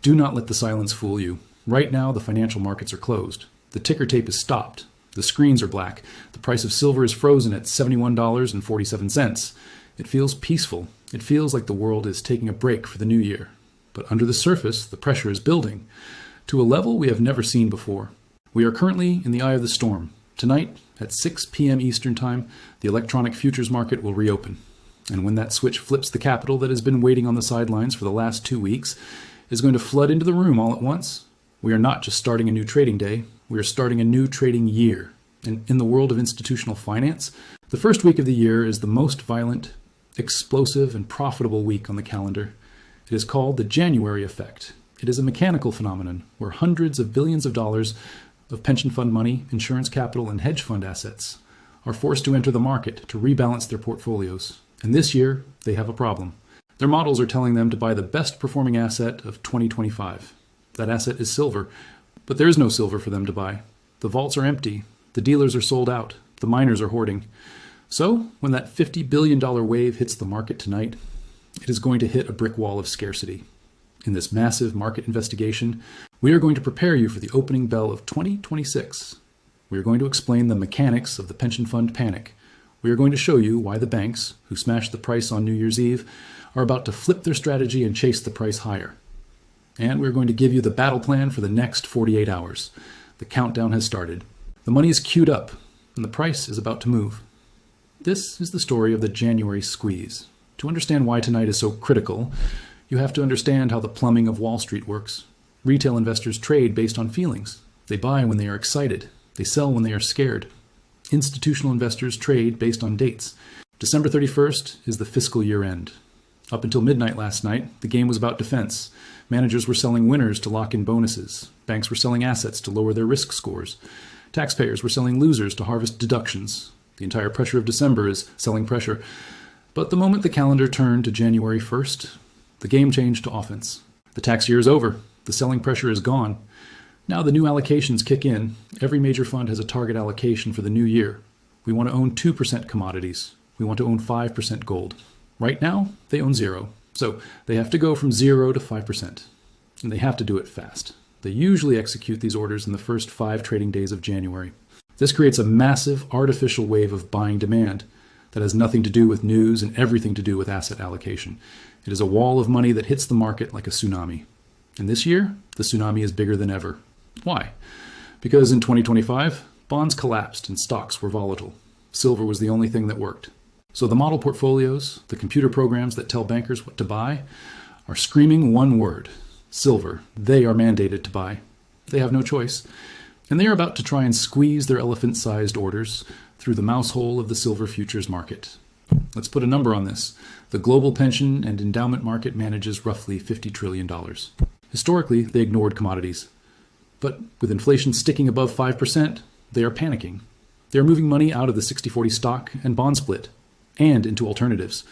Do not let the silence fool you. Right now, the financial markets are closed. The ticker tape is stopped. The screens are black. The price of silver is frozen at $71.47. It feels peaceful. It feels like the world is taking a break for the new year. But under the surface, the pressure is building to a level we have never seen before. We are currently in the eye of the storm. Tonight, at 6 p.m. Eastern Time, the electronic futures market will reopen. And when that switch flips, the capital that has been waiting on the sidelines for the last 2 weeks is going to flood into the room all at once. We are not just starting a new trading day, we are starting a new trading year. And in the world of institutional finance, the first week of the year is the most violent, explosive, and profitable week on the calendar. It is called the January effect. It is a mechanical phenomenon where hundreds of billions of dollars of pension fund money, insurance capital, and hedge fund assets are forced to enter the market to rebalance their portfolios. And this year, they have a problem. Their models are telling them to buy the best performing asset of 2025. That asset is silver, but there is no silver for them to buy. The vaults are empty. The dealers are sold out. The miners are hoarding. So, when that $50 billion wave hits the market tonight, it is going to hit a brick wall of scarcity. In this massive market investigation, we are going to prepare you for the opening bell of 2026. We are going to explain the mechanics of the pension fund panic. We are going to show you why the banks, who smashed the price on New Year's Eve, are about to flip their strategy and chase the price higher. And we're going to give you the battle plan for the next 48 hours. The countdown has started. The money is queued up, and the price is about to move. This is the story of the January squeeze. To understand why tonight is so critical, you have to understand how the plumbing of Wall Street works. Retail investors trade based on feelings. They buy when they are excited. They sell when they are scared. Institutional investors trade based on dates. December 31st is the fiscal year end. Up until midnight last night, the game was about defense. Managers were selling winners to lock in bonuses. Banks were selling assets to lower their risk scores. Taxpayers were selling losers to harvest deductions. The entire pressure of December is selling pressure. But the moment the calendar turned to January 1st, the game changed to offense. The tax year is over. The selling pressure is gone. Now the new allocations kick in. Every major fund has a target allocation for the new year. We want to own 2% commodities. We want to own 5% gold. Right now, they own 0. So they have to go from 0 to 5%. And they have to do it fast. They usually execute these orders in the first 5 trading days of January. This creates a massive artificial wave of buying demand that has nothing to do with news and everything to do with asset allocation. It is a wall of money that hits the market like a tsunami. And this year, the tsunami is bigger than ever. Why? Because in 2025, bonds collapsed and stocks were volatile. Silver was the only thing that worked. So the model portfolios, the computer programs that tell bankers what to buy, are screaming one word: silver. They are mandated to buy. They have no choice. And they are about to try and squeeze their elephant-sized orders through the mouse hole of the silver futures market. Let's put a number on this. The global pension and endowment market manages roughly $50 trillion. Historically, they ignored commodities. But with inflation sticking above 5%, they are panicking. They are moving money out of the 60-40 stock and bond split and into alternatives.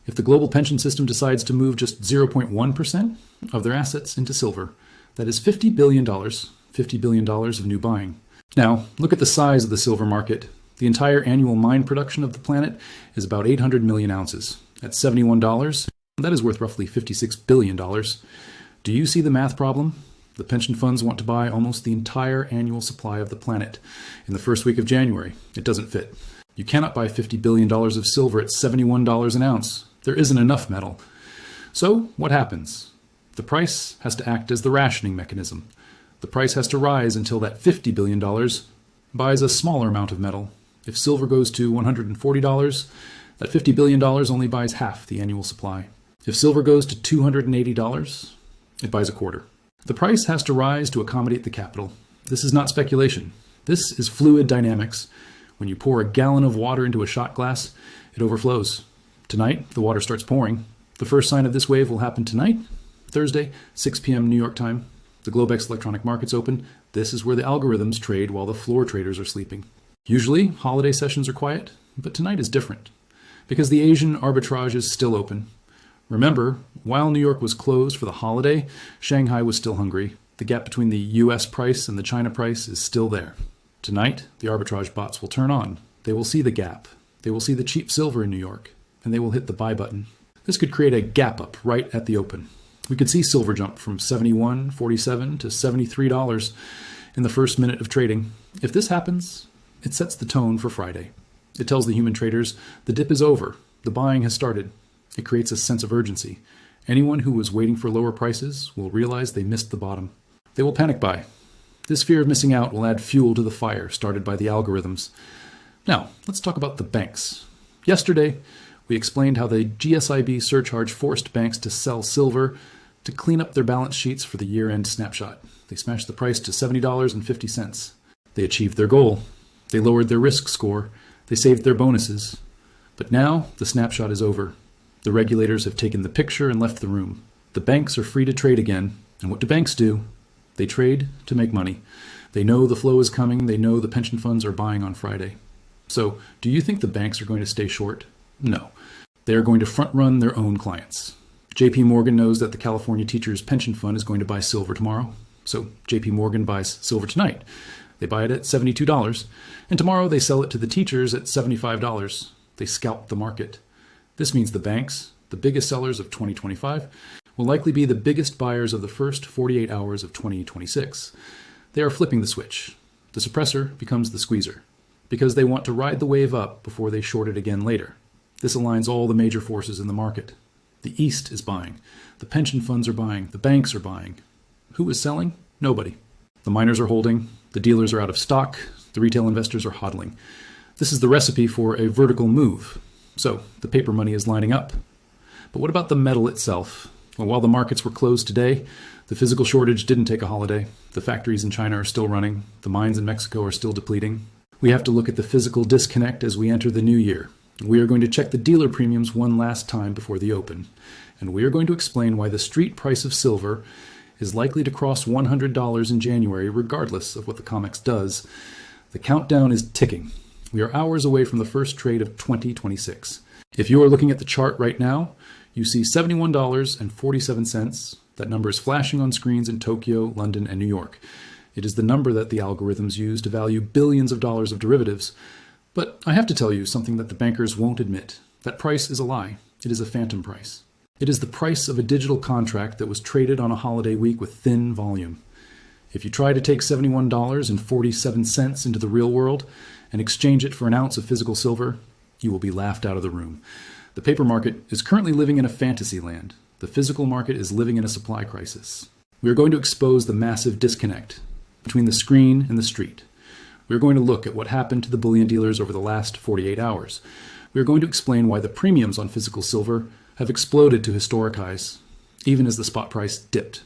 If the global pension system decides to move just 0.1% of their assets into silver, that is $50 billion, $50 billion of new buying. Now, look at the size of the silver market. The entire annual mine production of the planet is about 800 million ounces. At $71, that is worth roughly $56 billion. Do you see the math problem? The pension funds want to buy almost the entire annual supply of the planet in the first week of January. It doesn't fit. You cannot buy $50 billion of silver at $71 an ounce. There isn't enough metal. So what happens? The price has to act as the rationing mechanism. The price has to rise until that $50 billion buys a smaller amount of metal. If silver goes to $140, that $50 billion only buys half the annual supply. If silver goes to $280, it buys a quarter. The price has to rise to accommodate the capital. This is not speculation. This is fluid dynamics. When you pour a gallon of water into a shot glass, it overflows. Tonight, the water starts pouring. The first sign of this wave will happen tonight, Thursday, 6 p.m. New York time. The Globex electronic markets open. This is where the algorithms trade while the floor traders are sleeping. Usually, holiday sessions are quiet, but tonight is different because the Asian arbitrage is still open. Remember, while New York was closed for the holiday, Shanghai was still hungry. The gap between the US price and the China price is still there. Tonight, the arbitrage bots will turn on. They will see the gap. They will see the cheap silver in New York, and they will hit the buy button. This could create a gap up right at the open. We could see silver jump from $71.47 to $73 in the first minute of trading. If this happens, it sets the tone for Friday. It tells the human traders the dip is over, the buying has started. It creates a sense of urgency. Anyone who was waiting for lower prices will realize they missed the bottom. They will panic buy. This fear of missing out will add fuel to the fire started by the algorithms. Now, let's talk about the banks. Yesterday, we explained how the GSIB surcharge forced banks to sell silver to clean up their balance sheets for the year-end snapshot. They smashed the price to $70.50. They achieved their goal. They lowered their risk score. They saved their bonuses. But now, the snapshot is over. The regulators have taken the picture and left the room. The banks are free to trade again. And what do banks do? They trade to make money. They know the flow is coming. They know the pension funds are buying on Friday. So, do you think the banks are going to stay short? No. They are going to front-run their own clients. JP Morgan knows that the California Teachers Pension Fund is going to buy silver tomorrow. So JP Morgan buys silver tonight. They buy it at $72. And tomorrow they sell it to the teachers at $75. They scalp the market. This means the banks, the biggest sellers of 2025, will likely be the biggest buyers of the first 48 hours of 2026. They are flipping the switch. The suppressor becomes the squeezer, because they want to ride the wave up before they short it again later. This aligns all the major forces in the market. The East is buying. The pension funds are buying. The banks are buying. Who is selling? Nobody. The miners are holding. The dealers are out of stock. The retail investors are hodling. This is the recipe for a vertical move. So the paper money is lining up. But what about the metal itself? Well, while the markets were closed today, the physical shortage didn't take a holiday. The factories in China are still running. The mines in Mexico are still depleting. We have to look at the physical disconnect as we enter the new year. We are going to check the dealer premiums one last time before the open. And we are going to explain why the street price of silver is likely to cross $100 in January, regardless of what the COMEX does. The countdown is ticking. We are hours away from the first trade of 2026. If you are looking at the chart right now, you see $71.47. That number is flashing on screens in Tokyo, London, and New York. It is the number that the algorithms use to value billions of dollars of derivatives. But I have to tell you something that the bankers won't admit. That price is a lie. It is a phantom price. It is the price of a digital contract that was traded on a holiday week with thin volume. If you try to take $71.47 into the real world and exchange it for an ounce of physical silver, you will be laughed out of the room. The paper market is currently living in a fantasy land. The physical market is living in a supply crisis. We are going to expose the massive disconnect between the screen and the street. We are going to look at what happened to the bullion dealers over the last 48 hours. We are going to explain why the premiums on physical silver have exploded to historic highs, even as the spot price dipped.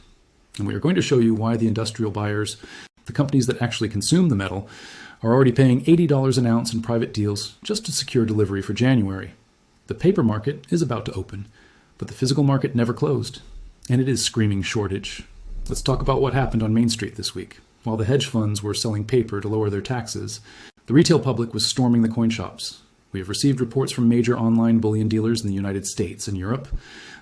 And we are going to show you why the industrial buyers, the companies that actually consume the metal, are already paying $80 an ounce in private deals just to secure delivery for January. The paper market is about to open, but the physical market never closed, and it is screaming shortage. Let's talk about what happened on Main Street this week. While the hedge funds were selling paper to lower their taxes, the retail public was storming the coin shops. We have received reports from major online bullion dealers in the United States and Europe.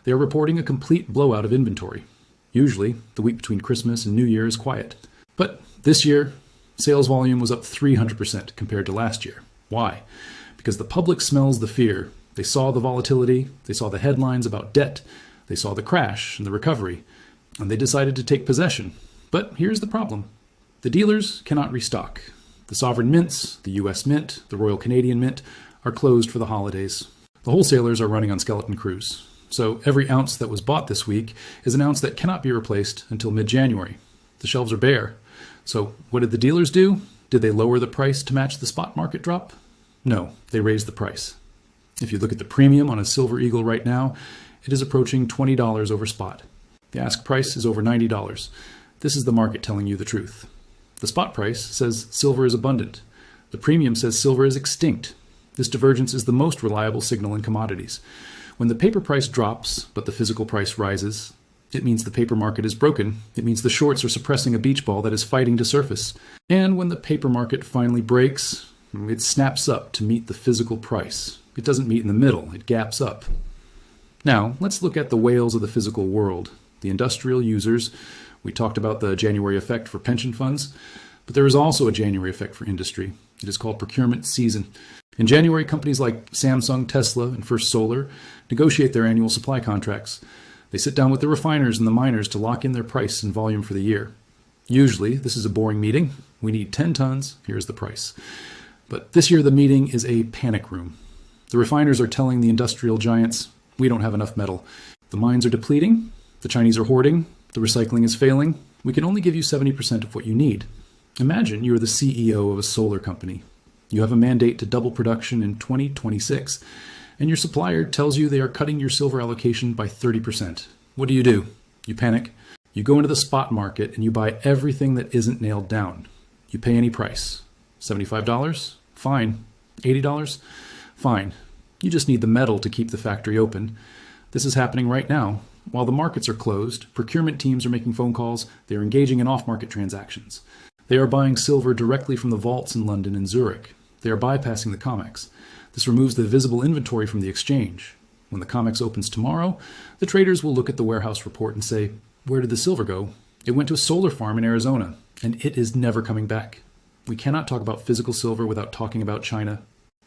They are reporting a complete blowout of inventory. Usually, the week between Christmas and New Year is quiet. But this year, sales volume was up 300% compared to last year. Why? Because the public smells the fear. They saw the volatility, they saw the headlines about debt, they saw the crash and the recovery, and they decided to take possession. But here's the problem. The dealers cannot restock. The sovereign mints, the US Mint, the Royal Canadian Mint, are closed for the holidays. The wholesalers are running on skeleton crews. So every ounce that was bought this week is an ounce that cannot be replaced until mid-January. The shelves are bare. So what did the dealers do? Did they lower the price to match the spot market drop? No, they raised the price. If you look at the premium on a Silver Eagle right now, it is approaching $20 over spot. The ask price is over $90. This is the market telling you the truth. The spot price says silver is abundant. The premium says silver is extinct. This divergence is the most reliable signal in commodities. When the paper price drops, but the physical price rises, it means the paper market is broken. It means the shorts are suppressing a beach ball that is fighting to surface. And when the paper market finally breaks, it snaps up to meet the physical price. It doesn't meet in the middle, it gaps up. Now, let's look at the whales of the physical world, the industrial users. We talked about the January effect for pension funds, but there is also a January effect for industry. It is called procurement season. In January, companies like Samsung, Tesla, and First Solar negotiate their annual supply contracts. They sit down with the refiners and the miners to lock in their price and volume for the year. Usually, this is a boring meeting. We need 10 tons, here's the price. But this year the meeting is a panic room. The refiners are telling the industrial giants, we don't have enough metal. The mines are depleting, the Chinese are hoarding, the recycling is failing. We can only give you 70% of what you need. Imagine you are the CEO of a solar company. You have a mandate to double production in 2026, and your supplier tells you they are cutting your silver allocation by 30%. What do? You panic. You go into the spot market and you buy everything that isn't nailed down. You pay any price. $75? Fine. $80? Fine. You just need the metal to keep the factory open. This is happening right now. While the markets are closed, procurement teams are making phone calls, they are engaging in off-market transactions. They are buying silver directly from the vaults in London and Zurich. They are bypassing the COMEX. This removes the visible inventory from the exchange. When the COMEX opens tomorrow, the traders will look at the warehouse report and say, where did the silver go? It went to a solar farm in Arizona, and it is never coming back. We cannot talk about physical silver without talking about China.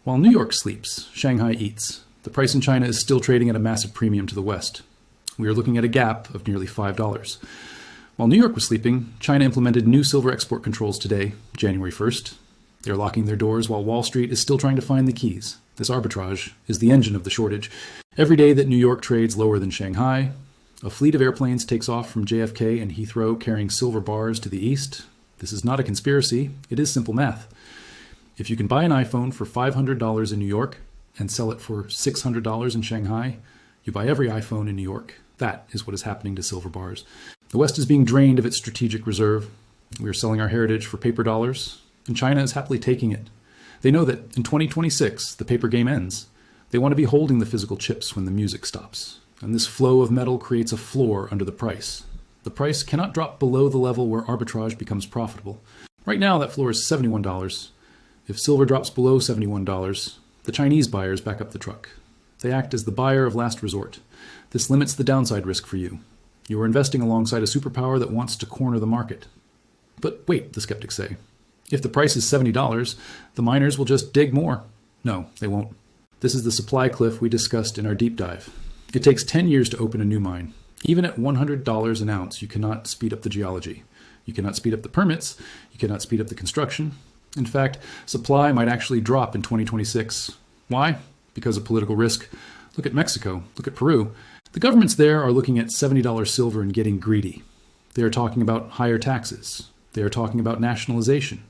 While New York sleeps, Shanghai eats. The price in China is still trading at a massive premium to the West. We are looking at a gap of nearly $5. While New York was sleeping, China implemented new silver export controls today, January 1st. They are locking their doors while Wall Street is still trying to find the keys. This arbitrage is the engine of the shortage. Every day that New York trades lower than Shanghai, a fleet of airplanes takes off from JFK and Heathrow carrying silver bars to the east. This is not a conspiracy, it is simple math. If you can buy an iPhone for $500 in New York and sell it for $600 in Shanghai, you buy every iPhone in New York. That is what is happening to silver bars. The West is being drained of its strategic reserve. We are selling our heritage for paper dollars, and China is happily taking it. They know that in 2026, the paper game ends. They want to be holding the physical chips when the music stops. And this flow of metal creates a floor under the price. The price cannot drop below the level where arbitrage becomes profitable. Right now, that floor is $71. If silver drops below $71, the Chinese buyers back up the truck. They act as the buyer of last resort. This limits the downside risk for you. You are investing alongside a superpower that wants to corner the market. But wait, the skeptics say. If the price is $70, the miners will just dig more. No, they won't. This is the supply cliff we discussed in our deep dive. It takes 10 years to open a new mine. Even at $100 an ounce, you cannot speed up the geology. You cannot speed up the permits. You cannot speed up the construction. In fact, supply might actually drop in 2026. Why? Because of political risk. Look at Mexico. Look at Peru. The governments there are looking at $70 silver and getting greedy. They are talking about higher taxes. They are talking about nationalization.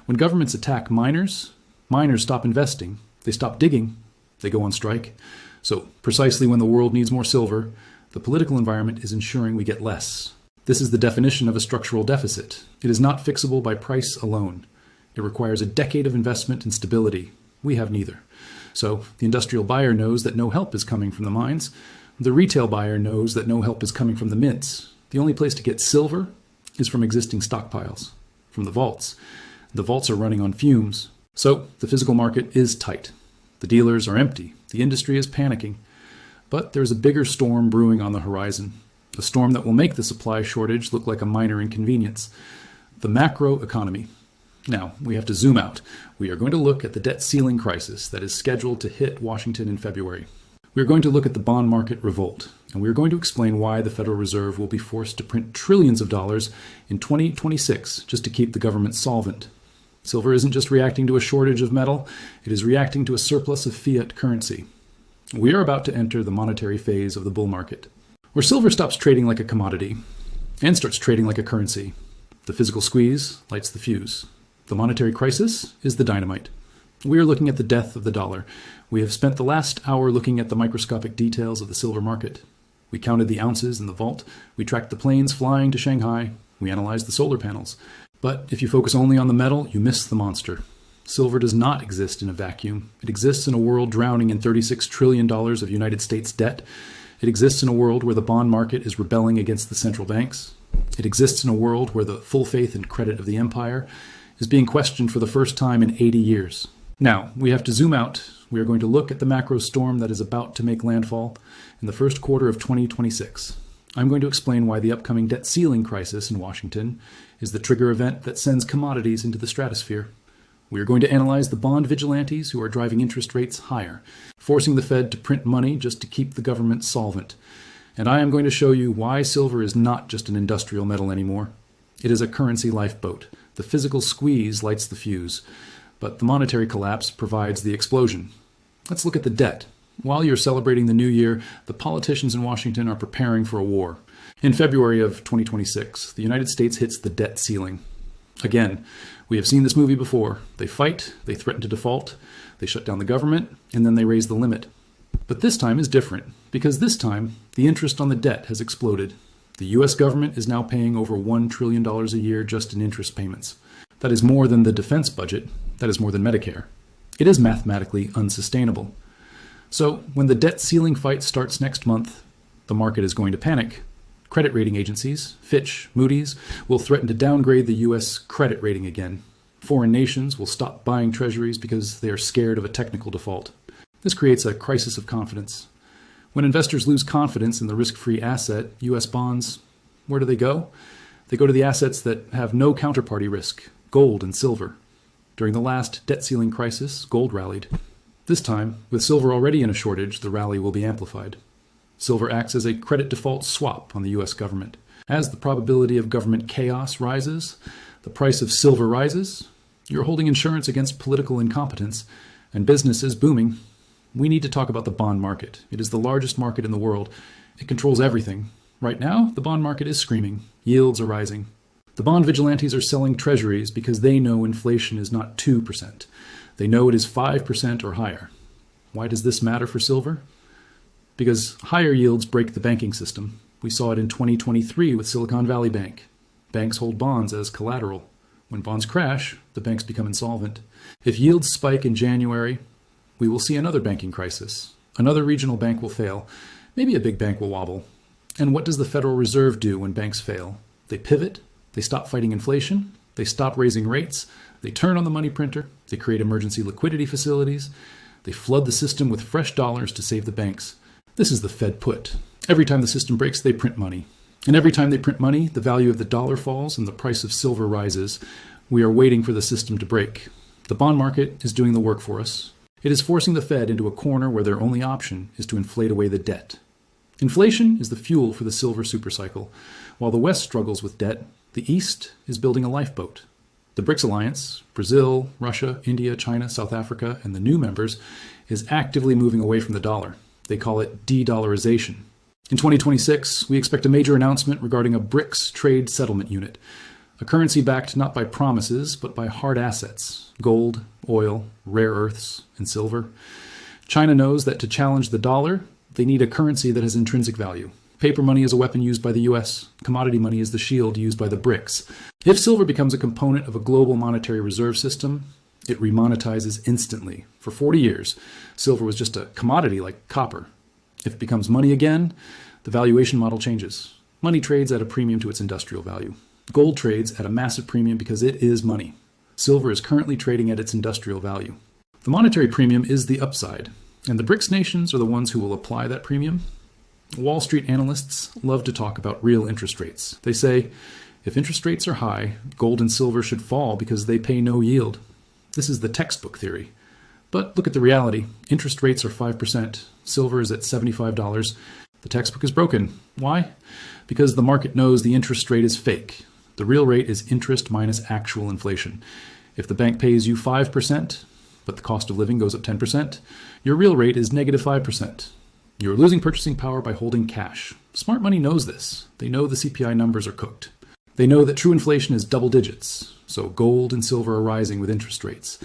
When governments attack miners, miners stop investing. They stop digging. They go on strike. So precisely when the world needs more silver, the political environment is ensuring we get less. This is the definition of a structural deficit. It is not fixable by price alone. It requires a decade of investment and stability. We have neither. So the industrial buyer knows that no help is coming from the mines. The retail buyer knows that no help is coming from the mints. The only place to get silver is from existing stockpiles, from the vaults. The vaults are running on fumes. So the physical market is tight. The dealers are empty. The industry is panicking. But there's a bigger storm brewing on the horizon, a storm that will make the supply shortage look like a minor inconvenience. The macro economy. Now, we have to zoom out. We are going to look at the debt ceiling crisis that is scheduled to hit Washington in February. We are going to look at the bond market revolt, and we are going to explain why the Federal Reserve will be forced to print trillions of dollars in 2026 just to keep the government solvent. Silver isn't just reacting to a shortage of metal, it is reacting to a surplus of fiat currency. We are about to enter the monetary phase of the bull market, where silver stops trading like a commodity and starts trading like a currency. The physical squeeze lights the fuse. The monetary crisis is the dynamite. We are looking at the death of the dollar. We have spent the last hour looking at the microscopic details of the silver market. We counted the ounces in the vault. We tracked the planes flying to Shanghai. We analyzed the solar panels. But if you focus only on the metal, you miss the monster. Silver does not exist in a vacuum. It exists in a world drowning in $36 trillion of United States debt. It exists in a world where the bond market is rebelling against the central banks. It exists in a world where the full faith and credit of the empire is being questioned for the first time in 80 years. Now, we have to zoom out. We are going to look at the macro storm that is about to make landfall in the first quarter of 2026. I'm going to explain why the upcoming debt ceiling crisis in Washington is the trigger event that sends commodities into the stratosphere. We are going to analyze the bond vigilantes who are driving interest rates higher, forcing the Fed to print money just to keep the government solvent. And I am going to show you why silver is not just an industrial metal anymore. It is a currency lifeboat. The physical squeeze lights the fuse, but the monetary collapse provides the explosion. Let's look at the debt. While you're celebrating the new year, the politicians in Washington are preparing for a war. In February of 2026, the United States hits the debt ceiling. Again, we have seen this movie before. They fight, they threaten to default, they shut down the government, and then they raise the limit. But this time is different, because this time, the interest on the debt has exploded. The U.S. government is now paying over $1 trillion a year just in interest payments. That is more than the defense budget. That is more than Medicare. It is mathematically unsustainable. So when the debt ceiling fight starts next month, the market is going to panic. Credit rating agencies, Fitch, Moody's, will threaten to downgrade the U.S. credit rating again. Foreign nations will stop buying treasuries because they are scared of a technical default. This creates a crisis of confidence. When investors lose confidence in the risk-free asset, U.S. bonds, where do they go? They go to the assets that have no counterparty risk, gold and silver. During the last debt ceiling crisis, gold rallied. This time, with silver already in a shortage, the rally will be amplified. Silver acts as a credit default swap on the U.S. government. As the probability of government chaos rises, the price of silver rises. You're holding insurance against political incompetence, and business is booming. We need to talk about the bond market. It is the largest market in the world. It controls everything. Right now, the bond market is screaming. Yields are rising. The bond vigilantes are selling treasuries because they know inflation is not 2%. They know it is 5% or higher. Why does this matter for silver? Because higher yields break the banking system. We saw it in 2023 with Silicon Valley Bank. Banks hold bonds as collateral. When bonds crash, the banks become insolvent. If yields spike in January, we will see another banking crisis. Another regional bank will fail. Maybe a big bank will wobble. And what does the Federal Reserve do when banks fail? They pivot. They stop fighting inflation. They stop raising rates. They turn on the money printer. They create emergency liquidity facilities. They flood the system with fresh dollars to save the banks. This is the Fed put. Every time the system breaks, they print money. And every time they print money, the value of the dollar falls and the price of silver rises. We are waiting for the system to break. The bond market is doing the work for us. It is forcing the Fed into a corner where their only option is to inflate away the debt. Inflation is the fuel for the silver supercycle. While the West struggles with debt, the East is building a lifeboat. The BRICS alliance, Brazil, Russia, India, China, South Africa, and the new members, is actively moving away from the dollar. They call it de-dollarization. In 2026, we expect a major announcement regarding a BRICS trade settlement unit, a currency backed not by promises, but by hard assets, gold, oil, rare earths, and silver. China knows that to challenge the dollar, they need a currency that has intrinsic value. Paper money is a weapon used by the US. Commodity money is the shield used by the BRICS. If silver becomes a component of a global monetary reserve system, it remonetizes instantly. For 40 years, silver was just a commodity like copper. If it becomes money again, the valuation model changes. Money trades at a premium to its industrial value. Gold trades at a massive premium because it is money. Silver is currently trading at its industrial value. The monetary premium is the upside, and the BRICS nations are the ones who will apply that premium. Wall Street analysts love to talk about real interest rates. They say, if interest rates are high, gold and silver should fall because they pay no yield. This is the textbook theory. But look at the reality. Interest rates are 5%. Silver is at $75. The textbook is broken. Why? Because the market knows the interest rate is fake. The real rate is interest minus actual inflation. If the bank pays you 5%, but the cost of living goes up 10%, your real rate is negative 5%. You're losing purchasing power by holding cash. Smart money knows this. They know the CPI numbers are cooked. They know that true inflation is double digits, so gold and silver are rising with interest rates.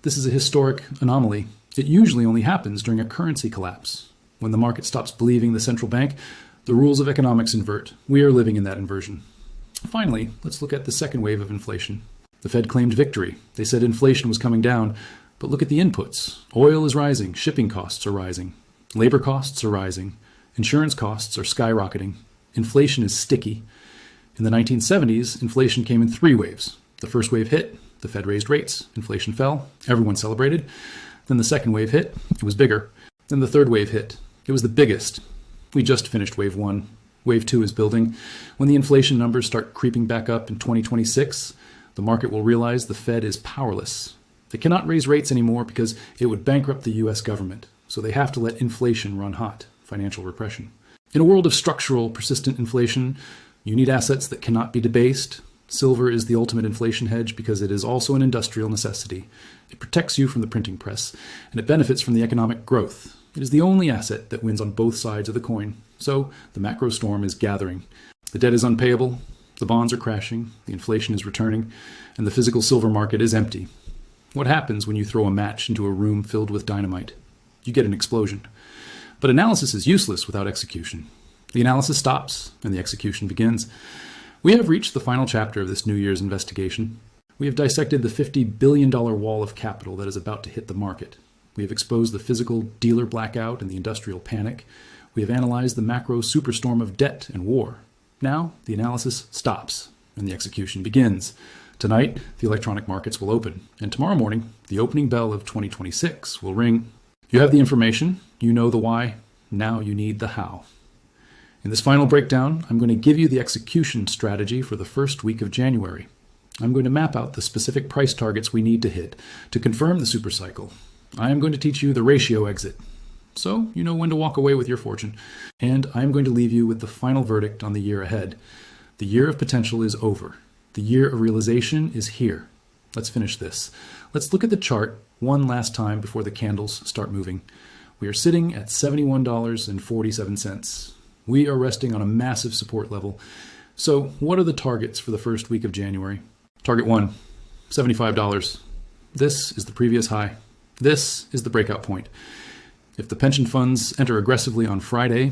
This is a historic anomaly. It usually only happens during a currency collapse. When the market stops believing the central bank, the rules of economics invert. We are living in that inversion. Finally, let's look at the second wave of inflation. The Fed claimed victory. They said inflation was coming down, but look at the inputs. Oil is rising, shipping costs are rising. Labor costs are rising. Insurance costs are skyrocketing. Inflation is sticky. In the 1970s, inflation came in 3 waves. The first wave hit, the Fed raised rates, inflation fell, everyone celebrated. Then the second wave hit, it was bigger. Then the third wave hit, it was the biggest. We just finished wave 1. Wave 2 is building. When the inflation numbers start creeping back up in 2026, the market will realize the Fed is powerless. They cannot raise rates anymore because it would bankrupt the US government. So they have to let inflation run hot, financial repression. In a world of structural, persistent inflation, you need assets that cannot be debased. Silver is the ultimate inflation hedge because it is also an industrial necessity. It protects you from the printing press, and it benefits from the economic growth. It is the only asset that wins on both sides of the coin. So the macro storm is gathering. The debt is unpayable, the bonds are crashing, the inflation is returning, and the physical silver market is empty. What happens when you throw a match into a room filled with dynamite? You get an explosion. But analysis is useless without execution. The analysis stops, and the execution begins. We have reached the final chapter of this New Year's investigation. We have dissected the $50 billion wall of capital that is about to hit the market. We have exposed the physical dealer blackout and the industrial panic. We have analyzed the macro superstorm of debt and war. Now, the analysis stops, and the execution begins. Tonight, the electronic markets will open, and tomorrow morning, the opening bell of 2026 will ring. You have the information, you know the why, now you need the how. In this final breakdown, I'm going to give you the execution strategy for the first week of January. I'm going to map out the specific price targets we need to hit to confirm the supercycle. I am going to teach you the ratio exit, so you know when to walk away with your fortune. And I'm going to leave you with the final verdict on the year ahead. The year of potential is over. The year of realization is here. Let's finish this. Let's look at the chart one last time before the candles start moving. We are sitting at $71.47. We are resting on a massive support level. So what are the targets for the first week of January? Target 1, $75. This is the previous high. This is the breakout point. If the pension funds enter aggressively on Friday,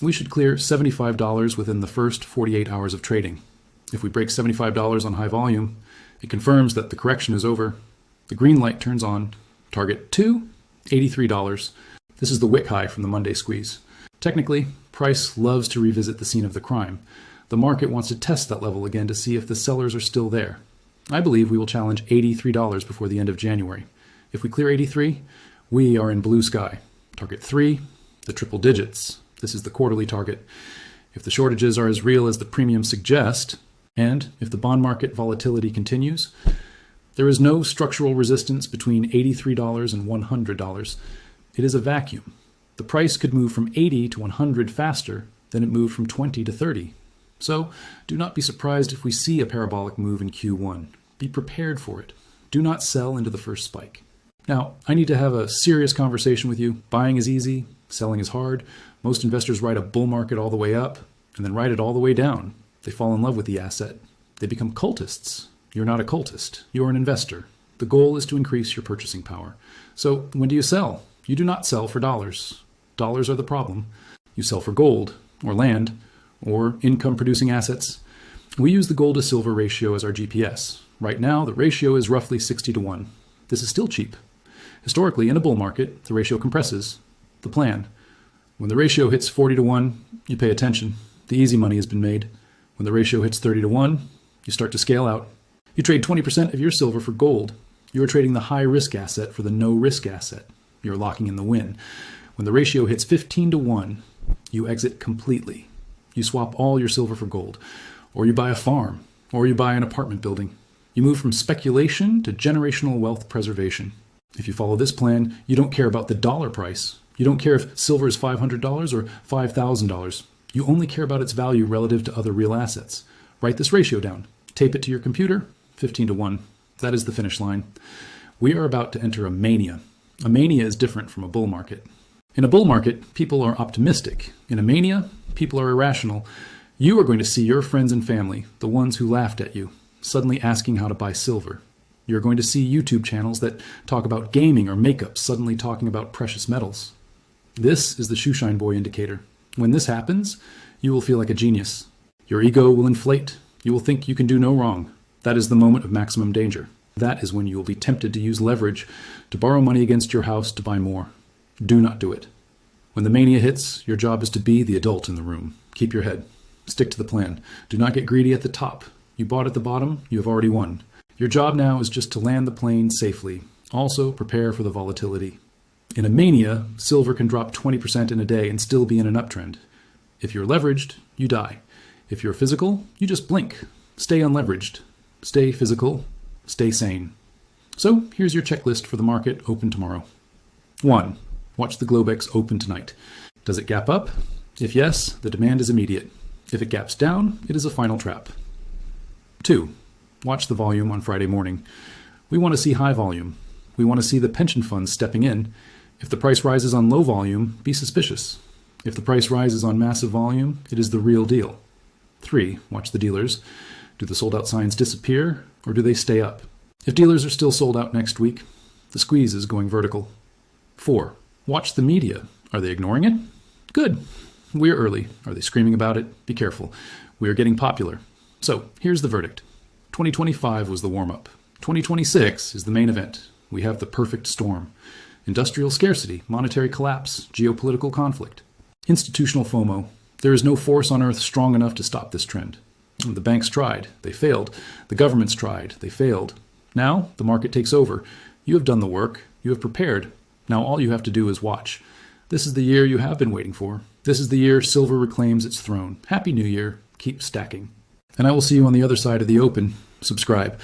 we should clear $75 within the first 48 hours of trading. If we break $75 on high volume, it confirms that the correction is over. The green light turns on. Target 2, $83. This is the wick high from the Monday squeeze. Technically, price loves to revisit the scene of the crime. The market wants to test that level again to see if the sellers are still there. I believe we will challenge $83 before the end of January. If we clear 83, we are in blue sky. Target 3, the triple digits. This is the quarterly target. If the shortages are as real as the premiums suggest, and if the bond market volatility continues, there is no structural resistance between $83 and $100. It is a vacuum. The price could move from 80 to 100 faster than it moved from 20 to 30. So do not be surprised if we see a parabolic move in Q1. Be prepared for it. Do not sell into the first spike. Now, I need to have a serious conversation with you. Buying is easy, selling is hard. Most investors ride a bull market all the way up and then ride it all the way down. They fall in love with the asset. They become cultists. You're not a cultist. You're an investor. The goal is to increase your purchasing power. So when do you sell? You do not sell for dollars. Dollars are the problem. You sell for gold or land or income-producing assets. We use the gold to silver ratio as our GPS. Right now, the ratio is roughly 60 to 1. This is still cheap. Historically, in a bull market, the ratio compresses. The plan. When the ratio hits 40 to 1, you pay attention. The easy money has been made. When the ratio hits 30 to 1, you start to scale out. You trade 20% of your silver for gold. You are trading the high-risk asset for the no-risk asset. You're locking in the win. When the ratio hits 15 to 1, you exit completely. You swap all your silver for gold, or you buy a farm, or you buy an apartment building. You move from speculation to generational wealth preservation. If you follow this plan, you don't care about the dollar price. You don't care if silver is $500 or $5,000. You only care about its value relative to other real assets. Write this ratio down. Tape it to your computer, 15 to 1. That is the finish line. We are about to enter a mania. A mania is different from a bull market. In a bull market, people are optimistic. In a mania, people are irrational. You are going to see your friends and family, the ones who laughed at you, suddenly asking how to buy silver. You're going to see YouTube channels that talk about gaming or makeup suddenly talking about precious metals. This is the shoeshine boy indicator. When this happens, you will feel like a genius. Your ego will inflate. You will think you can do no wrong. That is the moment of maximum danger. That is when you will be tempted to use leverage to borrow money against your house to buy more. Do not do it. When the mania hits, your job is to be the adult in the room. Keep your head. Stick to the plan. Do not get greedy at the top. You bought at the bottom, you have already won. Your job now is just to land the plane safely. Also, prepare for the volatility. In a mania, silver can drop 20% in a day and still be in an uptrend. If you're leveraged, you die. If you're physical, you just blink. Stay unleveraged. Stay physical. Stay sane. So here's your checklist for the market open tomorrow. 1. Watch the Globex open tonight. Does it gap up? If yes, the demand is immediate. If it gaps down, it is a final trap. 2. Watch the volume on Friday morning. We want to see high volume. We want to see the pension funds stepping in. If the price rises on low volume, be suspicious. If the price rises on massive volume, it is the real deal. 3. Watch the dealers. Do the sold out signs disappear, or do they stay up? If dealers are still sold out next week, the squeeze is going vertical. 4. Watch the media. Are they ignoring it? Good. We're early. Are they screaming about it? Be careful. We are getting popular. So here's the verdict. 2025 was the warm-up. 2026 is the main event. We have the perfect storm. Industrial scarcity, monetary collapse, geopolitical conflict. Institutional FOMO. There is no force on earth strong enough to stop this trend. The banks tried. They failed. The governments tried. They failed. Now the market takes over. You have done the work. You have prepared. Now all you have to do is watch. This is the year you have been waiting for. This is the year silver reclaims its throne. Happy New Year. Keep stacking. And I will see you on the other side of the open. Subscribe.